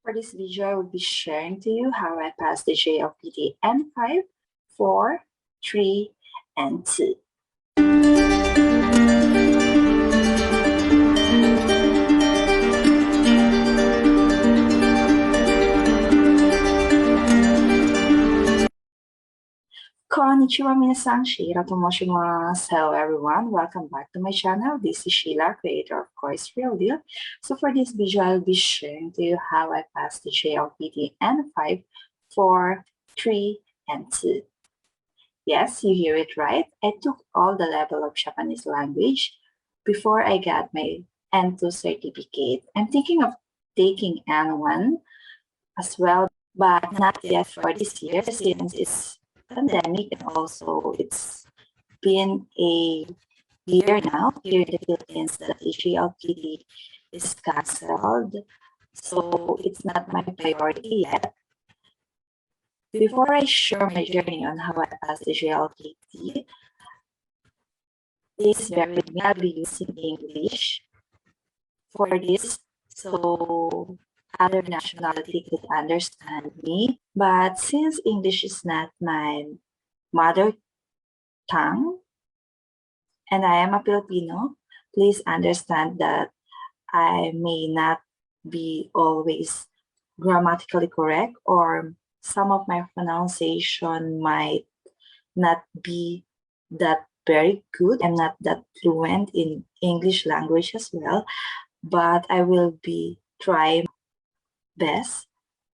For this video, I will be sharing to you how I passed the JLPT N5, 4, 3, and 2. Konnichiwa minasan, Sheila tomoshimasu. Hello everyone, welcome back to my channel. This is Sheila, creator of Course Real Deal. So for this video, I'll be sharing to you how I passed the JLPT N5, 4, 3, and 2. Yes, you hear it right. I took all the level of Japanese language before I got my N2 certificate. I'm thinking of taking N1 as well, but not yet for this year since it's pandemic and also it's been a year now here in the Philippines that the JLPT is cancelled. So it's not my priority yet. Before I share my journey on how I passed the JLPT, please bear with me. I'll be using English for this so other nationality could understand me. But since English is not my mother tongue and I am a Filipino, please understand that I may not be always grammatically correct, or some of my pronunciation might not be that very good. I'm not that fluent in English language as well, but I will be trying best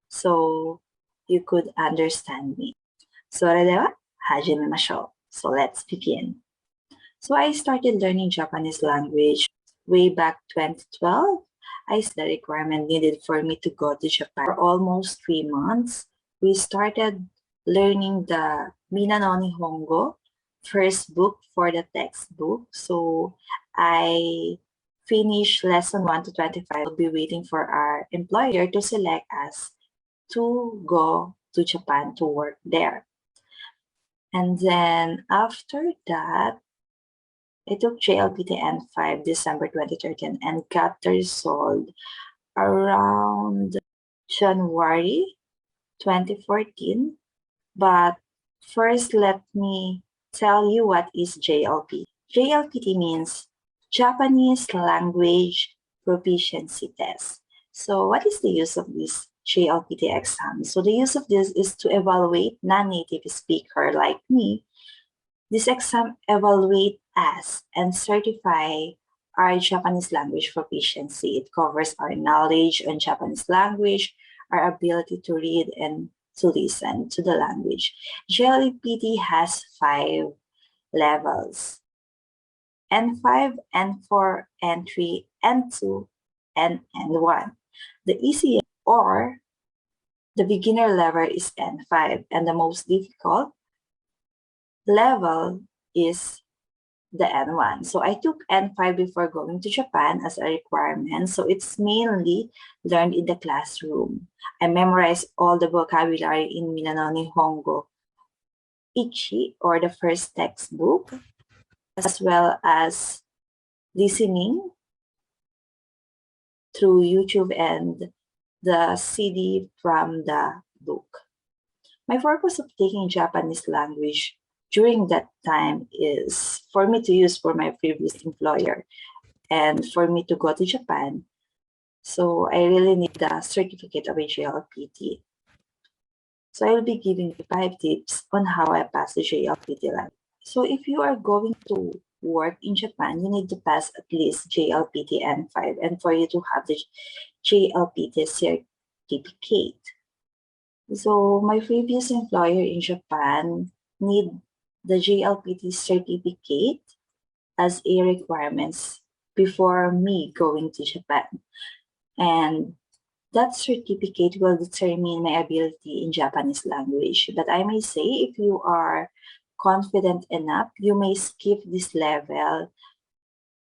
so you could understand me. それでは始めましょう. So let's begin. So I started learning Japanese language way back 2012. I the requirement needed for me to go to Japan. For almost 3 months, we started learning the Minano Nihongo, first book for the textbook. So I finished lesson 1 to 25. We'll be waiting for our employer to select us to go to Japan to work there. And then after that, I took JLPT N5 December 2013 and got the result around January 2014. But first, let me tell you what is JLPT. JLPT means Japanese Language Proficiency Test. So what is the use of this JLPT exam? So the use of this is to evaluate non-native speaker like me. This exam evaluates us and certify our Japanese language proficiency. It covers our knowledge on Japanese language, our ability to read and to listen to the language. JLPT has 5 levels: N5, N4, N3, N2, and N1. The easiest or the beginner level is N5, and the most difficult level is the N1. So I took N5 before going to Japan as a requirement. So it's mainly learned in the classroom. I memorized all the vocabulary in Minano Nihongo Ichi, or the first textbook, as well as listening through YouTube and the CD from the book. My purpose of taking Japanese language during that time is for me to use for my previous employer and for me to go to Japan. So I really need the certificate of a JLPT. So I will be giving you 5 tips on how I pass the JLPT language. So if you are going to work in Japan, you need to pass at least JLPT N5 and for you to have the JLPT certificate. So my previous employer in Japan need the JLPT certificate as a requirements before me going to Japan. And that certificate will determine my ability in Japanese language. But I may say, if you are confident enough, you may skip this level.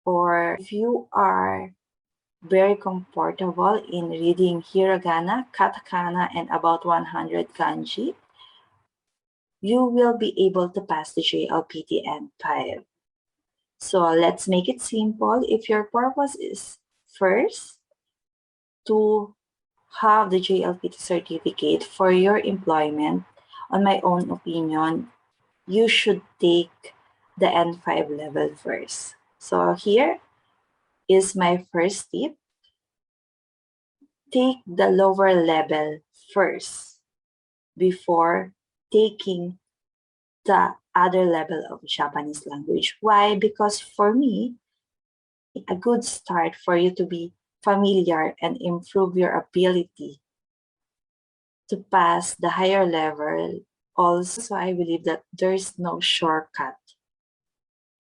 Or if you are very comfortable in reading hiragana, katakana, and about 100 kanji, you will be able to pass the JLPT N5. So let's make it simple. If your purpose is first to have the JLPT certificate for your employment, on my own opinion, you should take the N5 level first. So here is my first tip. Take the lower level first before taking the other level of Japanese language. Why? Because for me, a good start for you to be familiar and improve your ability to pass the higher level. Also, I believe that there's no shortcut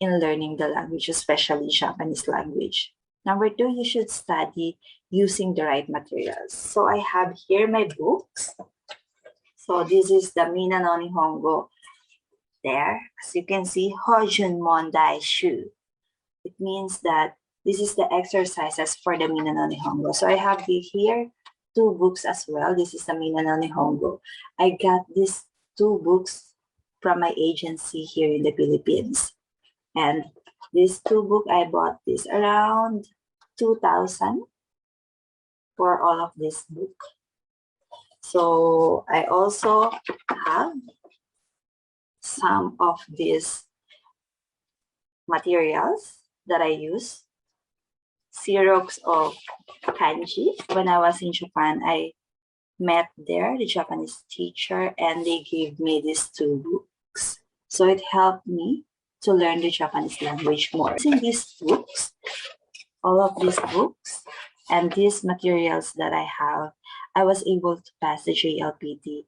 in learning the language, especially Japanese language. Number two, you should study using the right materials. So I have here my books. So this is the Mina no Nihongo there. As you can see, Hojun Mondai Shu. It means that this is the exercises for the Mina no Nihongo. So I have here two books as well. This is the Mina no Nihongo. I got these two books from my agency here in the Philippines. And these two books, I bought this around 2,000 for all of this book. So I also have some of these materials that I use. Xerox of kanji. When I was in Japan, I met there the Japanese teacher and they gave me these two books. So it helped me to learn the Japanese language more. Using these books, all of these books and these materials that I have, I was able to pass the JLPT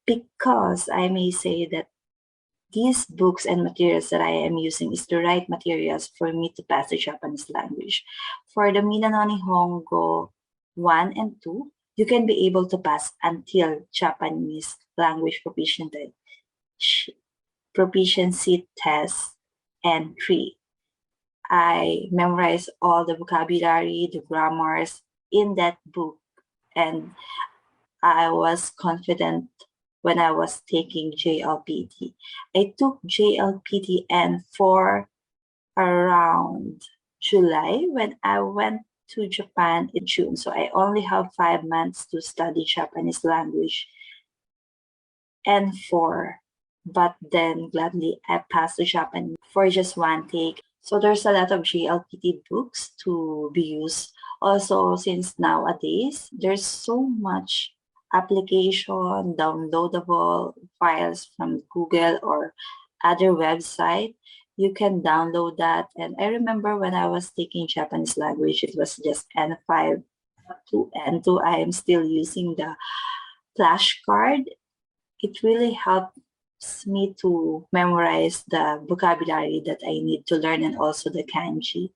because I may say that these books and materials that I am using is the right materials for me to pass the Japanese language. For the Mina no Nihongo 1 and 2, you can be able to pass until Japanese language proficiency test and 3. I memorized all the vocabulary, the grammars in that book, and I was confident when I was taking JLPT. I took JLPT N4 around July when I went to Japan in June. So I only have 5 months to study Japanese language N4. But then gladly I passed the Japanese for just one take. So there's a lot of JLPT books to be used. Also, since nowadays, there's so much application, downloadable files from Google or other website. You can download that. And I remember when I was taking Japanese language, it was just N5 to N2. I am still using the flashcard. It really helped me to memorize the vocabulary that I need to learn and also the kanji.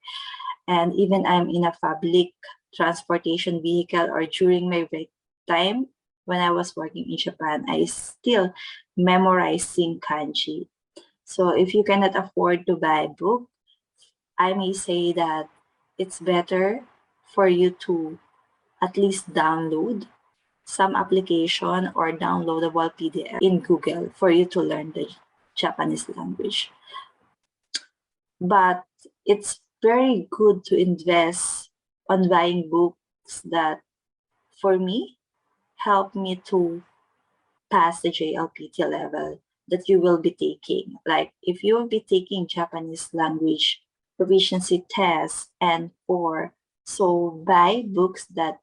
And even I'm in a public transportation vehicle or during my break time when I was working in Japan, I still memorizing kanji. So if you cannot afford to buy a book, I may say that it's better for you to at least download some application or downloadable PDF in Google for you to learn the Japanese language. But it's very good to invest on buying books that, for me, help me to pass the JLPT level that you will be taking. Like if you will be taking Japanese language proficiency test N4, so buy books that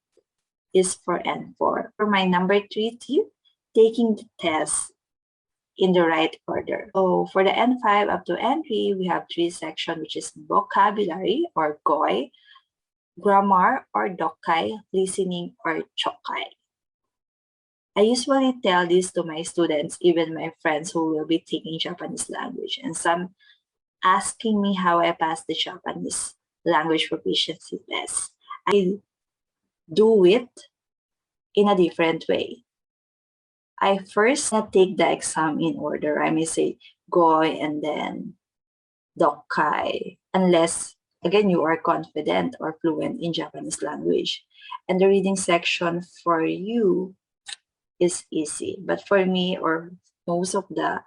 is for N4. For my number 3 tip, taking the test in the right order. So for the N5 up to N3, we have 3 sections, which is vocabulary or GOI, grammar or dokai, listening or chokai. I usually tell this to my students, even my friends who will be taking Japanese language, and some asking me how I passed the Japanese language proficiency test. I do it in a different way. I first take the exam in order. I may say GOI and then dokai, unless, again, you are confident or fluent in Japanese language. And the reading section for you is easy. But for me or most of the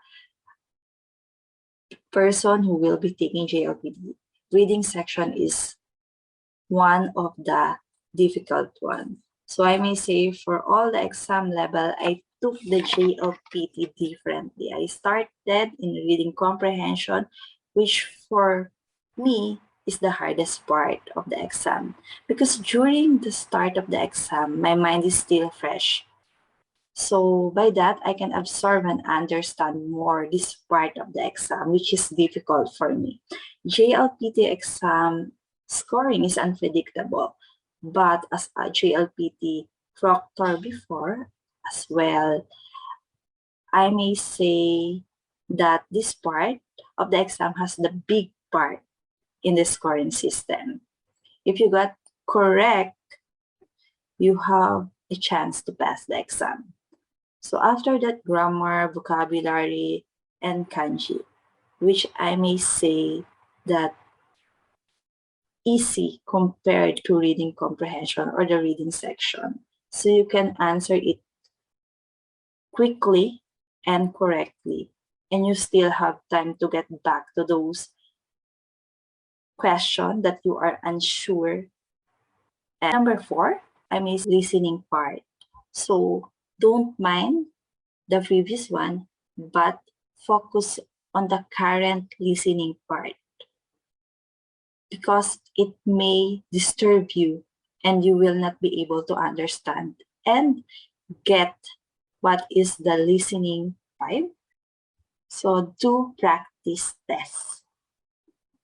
person who will be taking JLPT, reading section is one of the difficult one. So I may say for all the exam level, I took the JLPT differently. I started in reading comprehension, which for me is the hardest part of the exam. Because during the start of the exam, my mind is still fresh. So by that, I can absorb and understand more this part of the exam, which is difficult for me. JLPT exam scoring is unpredictable, but as a JLPT proctor before as well, I may say that this part of the exam has the big part in the scoring system. If you got correct, you have a chance to pass the exam. So after that, grammar, vocabulary, and kanji, which I may say that easy compared to reading comprehension or the reading section. So you can answer it quickly and correctly, and you still have time to get back to those questions that you are unsure. And number 4, I may listening part. So don't mind the previous one, but focus on the current listening part because it may disturb you and you will not be able to understand and get what is the listening type. So do practice tests.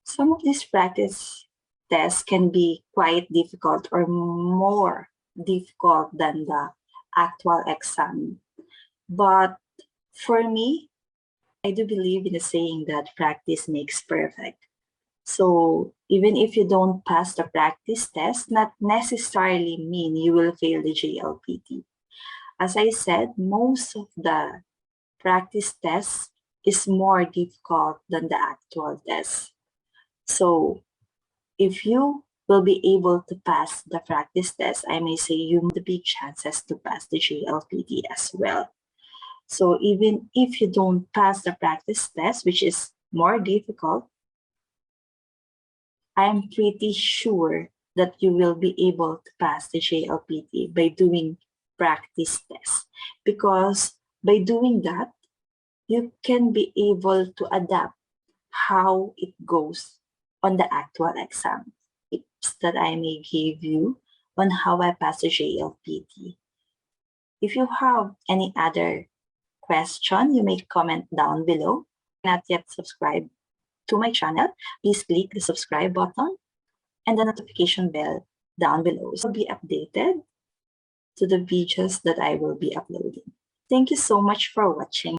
Some of these practice tests can be quite difficult or more difficult than the actual exam. But for me, I do believe in the saying that practice makes perfect. So even if you don't pass the practice test, not necessarily mean you will fail the JLPT. As I said, most of the practice tests is more difficult than the actual test. So if you will be able to pass the practice test, I may say you have the big chances to pass the JLPT as well. So even if you don't pass the practice test, which is more difficult, I'm pretty sure that you will be able to pass the JLPT by doing practice tests. Because by doing that, you can be able to adapt how it goes on the actual exam. Tips that I may give you on how I pass the JLPT. If you have any other question, you may comment down below. Not yet subscribed to my channel, please click the subscribe button and the notification bell down below so be updated to the videos that I will be uploading. Thank you so much for watching.